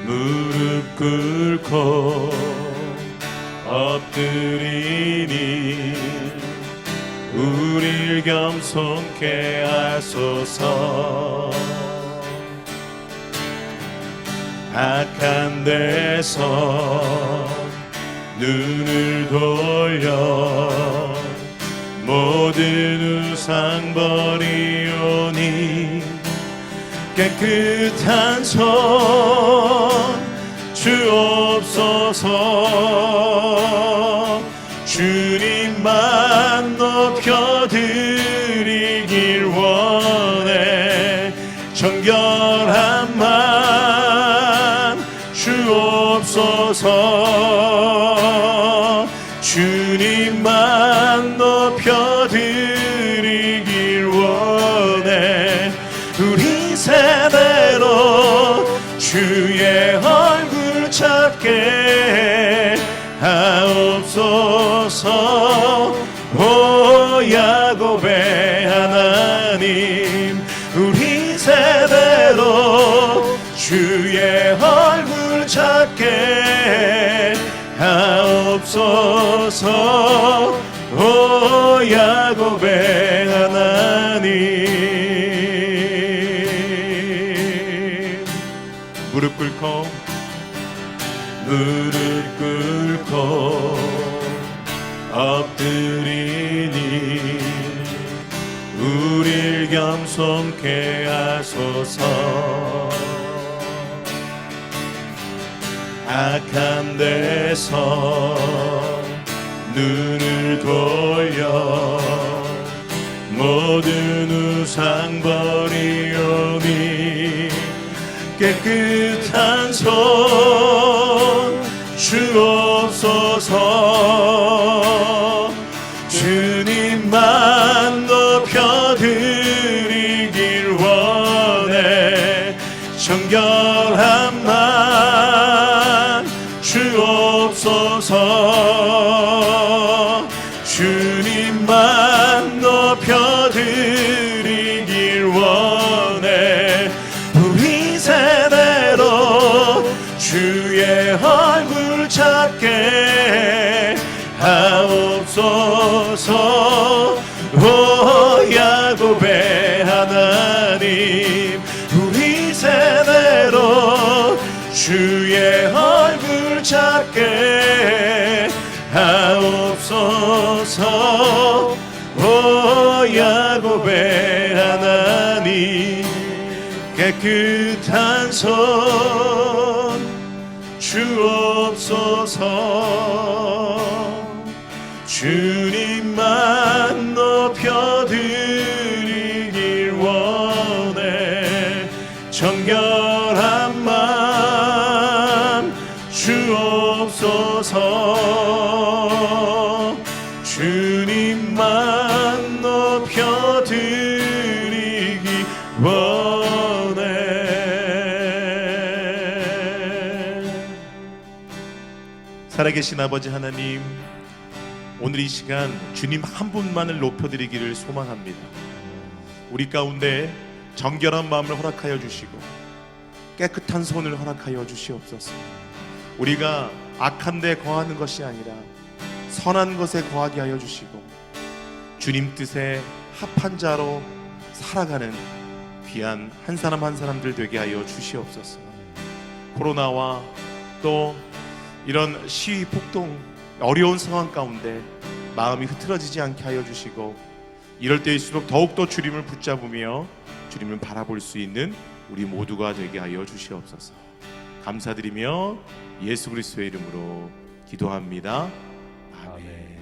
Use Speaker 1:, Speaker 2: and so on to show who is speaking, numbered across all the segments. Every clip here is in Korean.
Speaker 1: 무릎 꿇고 엎드리니 우릴 겸손케 하소서. 악한 데서 눈을 돌려 모든 우상 버리오니 깨끗한 손 주옵소서. 주님만 높여드리길 원해. 정결함만 주옵소서. 주님만 높여드리길 원해. 우리 세대로 주의 얼굴 찾게 하옵소서. 오 야곱의 하나님, 우리 세대로 주의 얼굴 찾게 하옵소서. 오 야곱의 하나님. 무릎 꿇고 엎드리니 우릴 겸손케 하소서. 악한 데서 눈을 돌려 모든 우상 버리오니 깨끗한 손 주옵소서. 주님만 높여드리길 원해. 정결함만 주옵소서. 주님만 높여드리길 원해. 우리 세대로 주의 얼굴 찾게 하옵소서. 오 야곱의 하나님, 우리 세대로 주의 얼굴 찾게 하옵소서. 오 야곱의 하나님, 깨끗한 손 주옵소서. 주님만 높여드리길 원해. 정결함만 주옵소서. 주님만 높여드리기 원해. 살아계신 아버지 하나님, 오늘 이 시간 주님 한 분만을 높여드리기를 소망합니다. 우리 가운데 정결한 마음을 허락하여 주시고 깨끗한 손을 허락하여 주시옵소서. 우리가 악한 데 거하는 것이 아니라 선한 것에 거하게 하여 주시고 주님 뜻에 합한 자로 살아가는 귀한 한 사람 한 사람들 되게 하여 주시옵소서. 코로나와 또 이런 시위 폭동, 어려운 상황 가운데 마음이 흐트러지지 않게 하여 주시고 이럴 때일수록 더욱더 주님을 붙잡으며 주님을 바라볼 수 있는 우리 모두가 되게 하여 주시옵소서. 감사드리며 예수 그리스도의 이름으로 기도합니다. 아멘.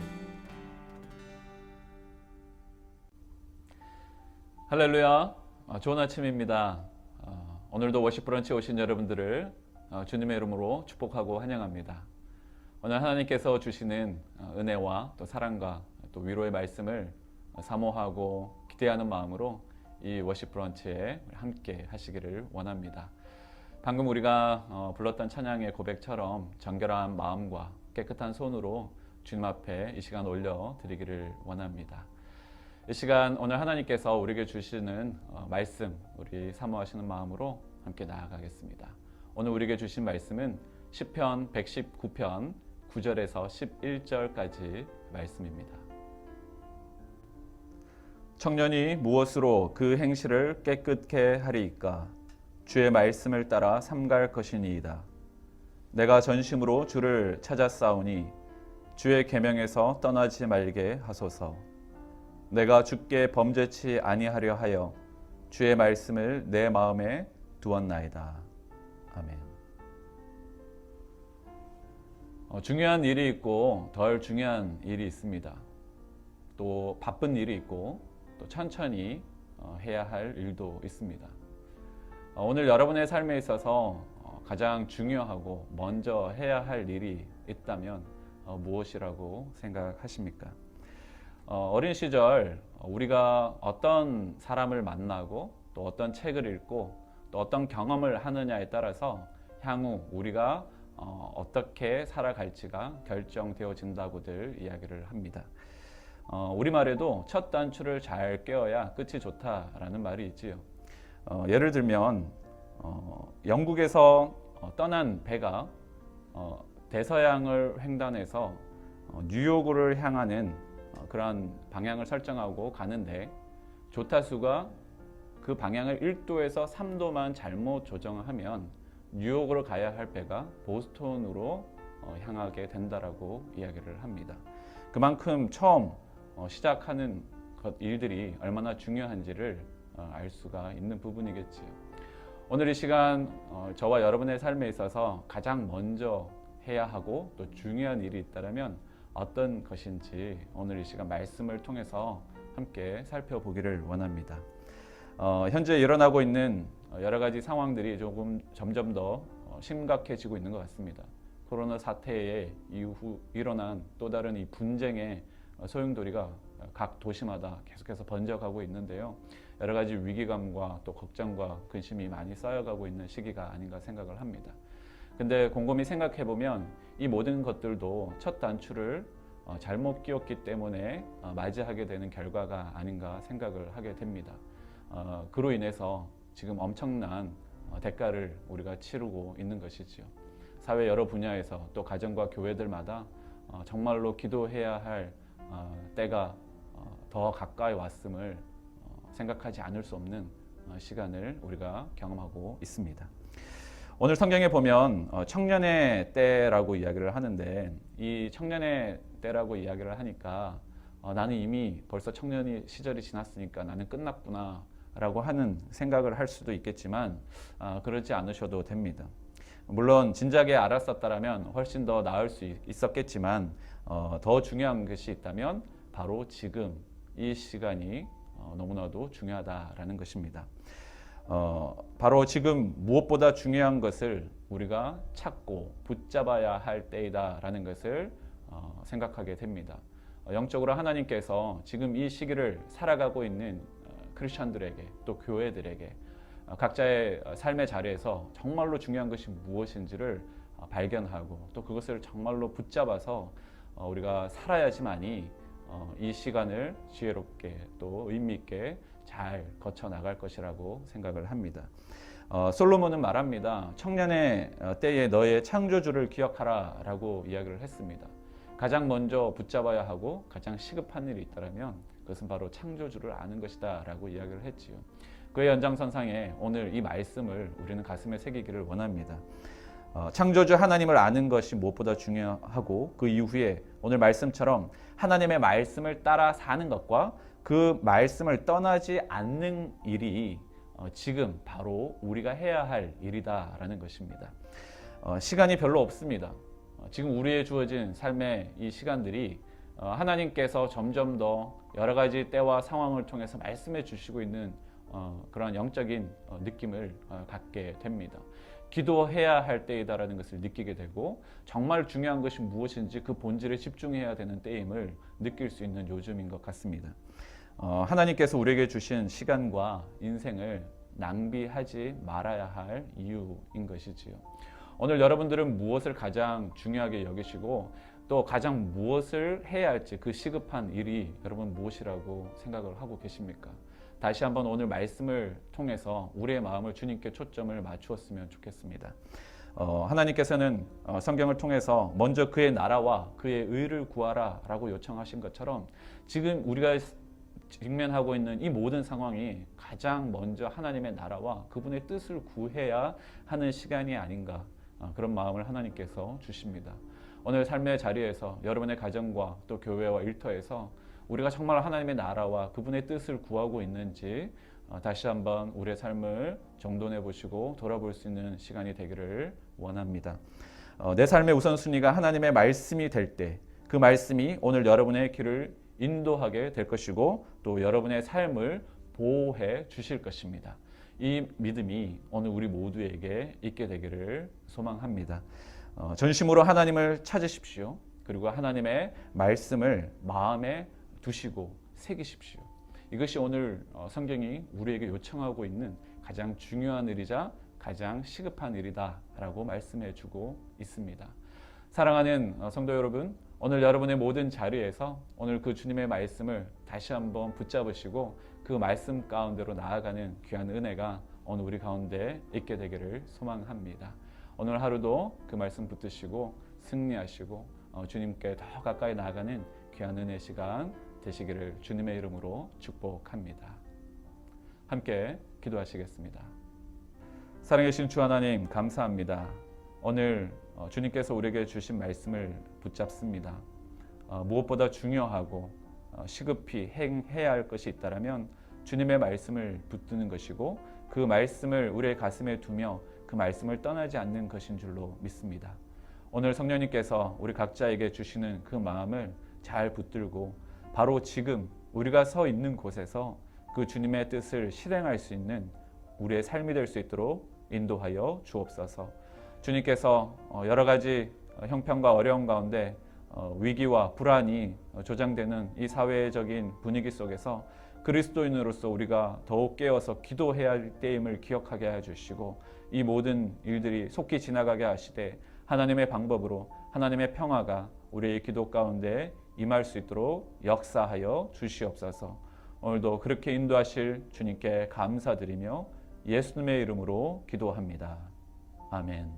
Speaker 2: 할렐루야. 좋은 아침입니다. 오늘도 워십 브런치에 오신 여러분들을 주님의 이름으로 축복하고 환영합니다. 오늘 하나님께서 주시는 은혜와 또 사랑과 또 위로의 말씀을 사모하고 기대하는 마음으로 이 워십 브런치에 함께 하시기를 원합니다. 방금 우리가 불렀던 찬양의 고백처럼 정결한 마음과 깨끗한 손으로 주님 앞에 이 시간 올려드리기를 원합니다. 이 시간 오늘 하나님께서 우리에게 주시는 말씀, 우리 사모하시는 마음으로 함께 나아가겠습니다. 오늘 우리에게 주신 말씀은 시편 119편 9절에서 11절까지 말씀입니다. 청년이 무엇으로 그 행실을 깨끗게 하리이까? 주의 말씀을 따라 삼갈 것이니이다. 내가 전심으로 주를 찾았사오니 주의 계명에서 떠나지 말게 하소서. 내가 주께 범죄치 아니하려 하여 주의 말씀을 내 마음에 두었나이다. 아멘. 중요한 일이 있고 덜 중요한 일이 있습니다. 또 바쁜 일이 있고 또 천천히 해야 할 일도 있습니다. 오늘 여러분의 삶에 있어서 가장 중요하고 먼저 해야 할 일이 있다면 무엇이라고 생각하십니까? 어린 시절 우리가 어떤 사람을 만나고 또 어떤 책을 읽고 또 어떤 경험을 하느냐에 따라서 향후 우리가 어떻게 살아갈지가 결정되어진다고들 이야기를 합니다. 우리말에도 첫 단추를 잘 꿰어야 끝이 좋다라는 말이 있지요. 예를 들면 영국에서 떠난 배가 대서양을 횡단해서 뉴욕을 향하는 그런 방향을 설정하고 가는데 조타수가 그 방향을 1도에서 3도만 잘못 조정하면 뉴욕으로 가야 할 배가 보스턴으로 향하게 된다라고 이야기를 합니다. 그만큼 처음 시작하는 일들이 얼마나 중요한지를 알 수가 있는 부분이겠지요. 오늘 이 시간 저와 여러분의 삶에 있어서 가장 먼저 해야 하고 또 중요한 일이 있다면 어떤 것인지 오늘 이 시간 말씀을 통해서 함께 살펴보기를 원합니다. 현재 일어나고 있는 여러 가지 상황들이 조금 점점 더 심각해지고 있는 것 같습니다. 코로나 사태 이후 일어난 또 다른 이 분쟁의 소용돌이가 각 도시마다 계속해서 번져가고 있는데요. 여러 가지 위기감과 또 걱정과 근심이 많이 쌓여가고 있는 시기가 아닌가 생각을 합니다. 근데 곰곰이 생각해보면 이 모든 것들도 첫 단추를 잘못 끼웠기 때문에 맞이하게 되는 결과가 아닌가 생각을 하게 됩니다. 그로 인해서 지금 엄청난 대가를 우리가 치르고 있는 것이지요. 사회 여러 분야에서 또 가정과 교회들마다 정말로 기도해야 할 때가 더 가까이 왔음을 생각하지 않을 수 없는 시간을 우리가 경험하고 있습니다. 오늘 성경에 보면 청년의 때라고 이야기를 하는데 이 청년의 때라고 이야기를 하니까 나는 이미 벌써 청년 시절이 지났으니까 나는 끝났구나 라고 하는 생각을 할 수도 있겠지만 그러지 않으셔도 됩니다. 물론 진작에 알았었다면 훨씬 더 나을 수 있었겠지만 더 중요한 것이 있다면 바로 지금 이 시간이 너무나도 중요하다라는 것입니다. 바로 지금 무엇보다 중요한 것을 우리가 찾고 붙잡아야 할 때이다라는 것을 생각하게 됩니다. 영적으로 하나님께서 지금 이 시기를 살아가고 있는 크리스천들에게 또 교회들에게 각자의 삶의 자리에서 정말로 중요한 것이 무엇인지를 발견하고 또 그것을 정말로 붙잡아서 우리가 살아야지만이 이 시간을 지혜롭게 또 의미 있게 잘 거쳐 나갈 것이라고 생각을 합니다. 솔로몬은 말합니다. 청년의 때에 너의 창조주를 기억하라 라고 이야기를 했습니다. 가장 먼저 붙잡아야 하고 가장 시급한 일이 있다면 그것은 바로 창조주를 아는 것이다 라고 이야기를 했지요. 그의 연장선상에 오늘 이 말씀을 우리는 가슴에 새기기를 원합니다. 창조주 하나님을 아는 것이 무엇보다 중요하고 그 이후에 오늘 말씀처럼 하나님의 말씀을 따라 사는 것과 그 말씀을 떠나지 않는 일이 지금 바로 우리가 해야 할 일이다라는 것입니다. 시간이 별로 없습니다. 지금 우리의 주어진 삶의 이 시간들이 하나님께서 점점 더 여러 가지 때와 상황을 통해서 말씀해 주시고 있는 그런 영적인 느낌을 갖게 됩니다. 기도해야 할 때이다라는 것을 느끼게 되고 정말 중요한 것이 무엇인지 그 본질에 집중해야 되는 때임을 느낄 수 있는 요즘인 것 같습니다. 하나님께서 우리에게 주신 시간과 인생을 낭비하지 말아야 할 이유인 것이지요. 오늘 여러분들은 무엇을 가장 중요하게 여기시고 또 가장 무엇을 해야 할지 그 시급한 일이 여러분 무엇이라고 생각을 하고 계십니까? 다시 한번 오늘 말씀을 통해서 우리의 마음을 주님께 초점을 맞추었으면 좋겠습니다. 하나님께서는 성경을 통해서 먼저 그의 나라와 그의 의를 구하라 라고 요청하신 것처럼 지금 우리가 직면하고 있는 이 모든 상황이 가장 먼저 하나님의 나라와 그분의 뜻을 구해야 하는 시간이 아닌가, 그런 마음을 하나님께서 주십니다. 오늘 삶의 자리에서 여러분의 가정과 또 교회와 일터에서 우리가 정말 하나님의 나라와 그분의 뜻을 구하고 있는지 다시 한번 우리의 삶을 정돈해 보시고 돌아볼 수 있는 시간이 되기를 원합니다. 내 삶의 우선순위가 하나님의 말씀이 될 때 그 말씀이 오늘 여러분의 길을 인도하게 될 것이고 또 여러분의 삶을 보호해 주실 것입니다. 이 믿음이 오늘 우리 모두에게 있게 되기를 소망합니다. 전심으로 하나님을 찾으십시오. 그리고 하나님의 말씀을 마음에 두시고 새기십시오. 이것이 오늘 성경이 우리에게 요청하고 있는 가장 중요한 일이자 가장 시급한 일이다라고 말씀해 주고 있습니다. 사랑하는 성도 여러분, 오늘 여러분의 모든 자리에서 오늘 그 주님의 말씀을 다시 한번 붙잡으시고 그 말씀 가운데로 나아가는 귀한 은혜가 오늘 우리 가운데 있게 되기를 소망합니다. 오늘 하루도 그 말씀 붙드시고 승리하시고 주님께 더 가까이 나아가는 귀한 은혜 시간 되시기를 주님의 이름으로 축복합니다. 함께 기도하시겠습니다. 사랑해주신 주 하나님 감사합니다. 오늘 주님께서 우리에게 주신 말씀을 붙잡습니다. 무엇보다 중요하고 시급히 행해야 할 것이 있다면 주님의 말씀을 붙드는 것이고 그 말씀을 우리의 가슴에 두며 그 말씀을 떠나지 않는 것인 줄로 믿습니다. 오늘 성령님께서 우리 각자에게 주시는 그 마음을 잘 붙들고 바로 지금 우리가 서 있는 곳에서 그 주님의 뜻을 실행할 수 있는 우리의 삶이 될 수 있도록 인도하여 주옵소서. 주님께서 여러 가지 형편과 어려움 가운데 위기와 불안이 조장되는 이 사회적인 분위기 속에서 그리스도인으로서 우리가 더욱 깨어서 기도해야 할 때임을 기억하게 해주시고 이 모든 일들이 속히 지나가게 하시되 하나님의 방법으로 하나님의 평화가 우리의 기도 가운데 임할 수 있도록 역사하여 주시옵소서. 오늘도 그렇게 인도하실 주님께 감사드리며 예수님의 이름으로 기도합니다. 아멘.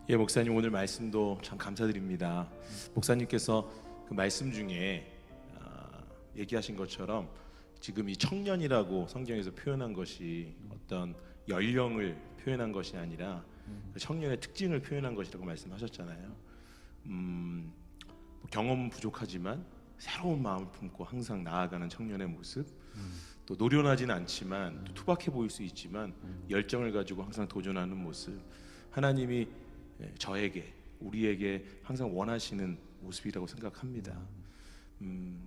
Speaker 1: 예, 목사님 오늘 말씀도 참 감사드립니다. 목사님께서 그 말씀 중에 얘기하신 것처럼 지금 이 청년이라고 성경에서 표현한 것이 어떤 연령을 표현한 것이 아니라 그 청년의 특징을 표현한 것이라고 말씀하셨잖아요. 경험은 부족하지만 새로운 마음을 품고 항상 나아가는 청년의 모습, 또 노련하지는 않지만 또 투박해 보일 수 있지만 열정을 가지고 항상 도전하는 모습, 하나님이 저에게 우리에게 항상 원하시는 모습이라고 생각합니다.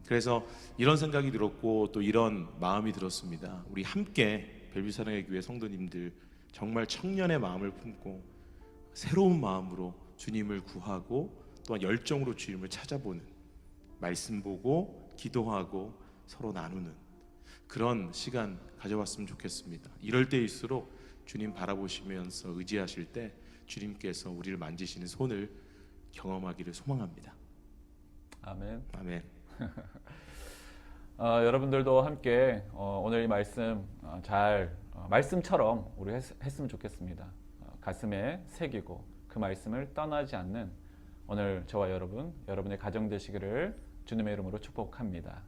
Speaker 1: 그래서 이런 생각이 들었고 또 이런 마음이 들었습니다. 우리 함께 벨뷰 사랑의 교회 성도님들 정말 청년의 마음을 품고 새로운 마음으로 주님을 구하고 또한 열정으로 주님을 찾아보는, 말씀 보고 기도하고 서로 나누는 그런 시간 가져왔으면 좋겠습니다. 이럴 때일수록 주님 바라보시면서 의지하실 때 주님께서 우리를 만지시는 손을 경험하기를 소망합니다.
Speaker 2: 아멘.
Speaker 1: 아멘.
Speaker 2: 여러분들도 함께 오늘 이 말씀 잘 말씀처럼 우리 했으면 좋겠습니다. 가슴에 새기고 그 말씀을 떠나지 않는 오늘 저와 여러분의 가정 되시기를 주님의 이름으로 축복합니다.